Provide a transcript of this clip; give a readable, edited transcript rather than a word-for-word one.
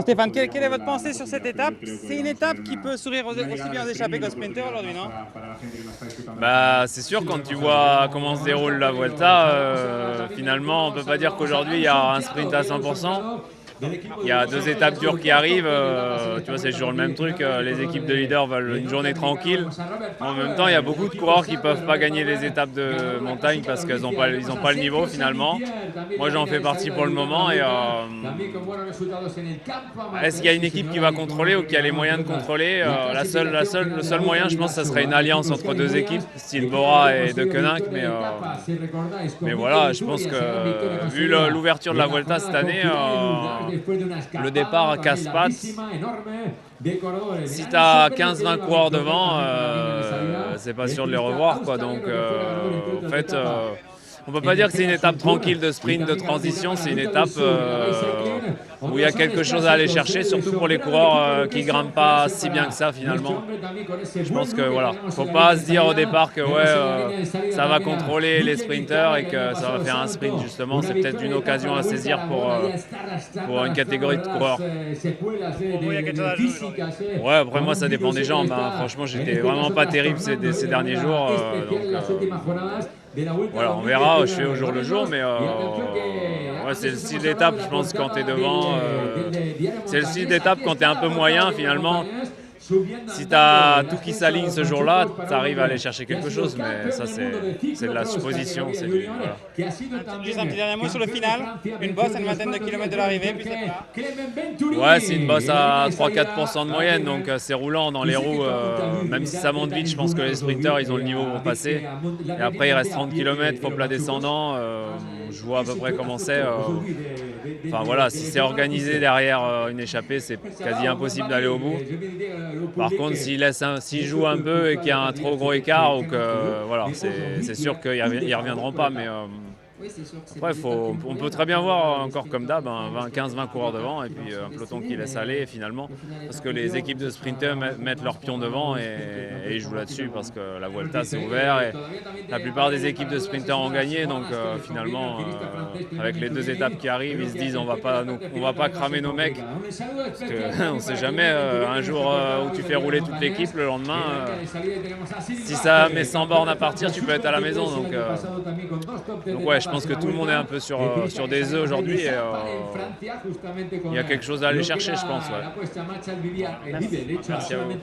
Stéphane, quelle est votre pensée sur cette étape? C'est une étape qui peut sourire aussi bien aux échappés qu'aux sprinters aujourd'hui, non? Bah, c'est sûr, quand tu vois comment se déroule la Vuelta, finalement, on peut pas dire qu'aujourd'hui il y a un sprint à 100%. Il y a deux étapes dures qui arrivent. Tu vois, c'est toujours le même truc. Les équipes de leaders veulent une journée tranquille. En même temps, il y a beaucoup de coureurs qui peuvent pas gagner les étapes de montagne parce qu'ils n'ont pas le niveau finalement. Moi, j'en fais partie pour le moment. Et est-ce qu'il y a une équipe qui va contrôler ou qui a les moyens de contrôler? Le seul moyen, je pense, ça serait une alliance entre deux équipes, style Bora et De Koninck. Mais voilà, je pense que vu l'ouverture de la Vuelta cette année, le départ à casse-pattes, si tu as 15-20 coureurs devant, c'est pas sûr de les revoir, quoi. Donc, en fait, on peut pas dire que c'est une étape tranquille de sprint, de transition. C'est une étape où il y a quelque chose à aller chercher, surtout pour les coureurs qui grimpent pas si bien que ça finalement. Je pense que voilà, faut pas se dire au départ que ça va contrôler les sprinters et que ça va faire un sprint justement. C'est peut-être une occasion à saisir pour une catégorie de coureurs. Pour vous, il y a quelque chose à jouer aujourd'hui. Ouais, après moi ça dépend des jambes, hein. Franchement, j'étais vraiment pas terrible ces derniers jours. Voilà, on verra, je fais au jour le jour, mais ouais, c'est le style d'étape, je pense, quand tu es devant. C'est le style d'étape quand tu es un peu moyen finalement. Si tu as tout qui s'aligne ce jour-là, tu arrives à aller chercher quelque chose, mais ça c'est de la supposition. Voilà. Juste un petit dernier mot sur le final. Une bosse à une vingtaine de kilomètres de l'arrivée, puis c'est plat. Ouais, c'est une bosse à 3-4% de moyenne, donc c'est roulant dans les roues. Même si ça monte vite, je pense que les sprinters, ils ont le niveau pour passer. Et après, il reste 30 km, faux plat descendant. Je vois à peu près comment c'est. Enfin voilà, si c'est organisé derrière une échappée, c'est quasi impossible d'aller au bout. Par contre, s'il joue un peu et qu'il y a un trop gros écart, ou que voilà, c'est sûr qu'ils ne reviendront pas. Mais après, on peut très bien voir encore comme d'hab, 15-20 coureurs devant et puis un peloton qui laisse aller finalement. Parce que les équipes de sprinters mettent leurs pions devant et ils jouent là-dessus parce que la Vuelta c'est ouvert et la plupart des équipes de sprinters ont gagné. Donc finalement, avec les deux étapes qui arrivent, ils se disent on va pas cramer nos mecs. Parce qu'on ne sait jamais, un jour où tu fais rouler toute l'équipe, le lendemain, si ça met 100 bornes à partir, tu peux être à la maison. Donc ouais, je pense que tout le monde est un peu sur des œufs aujourd'hui et il y a quelque chose à aller chercher, je pense. Ouais. Merci à vous.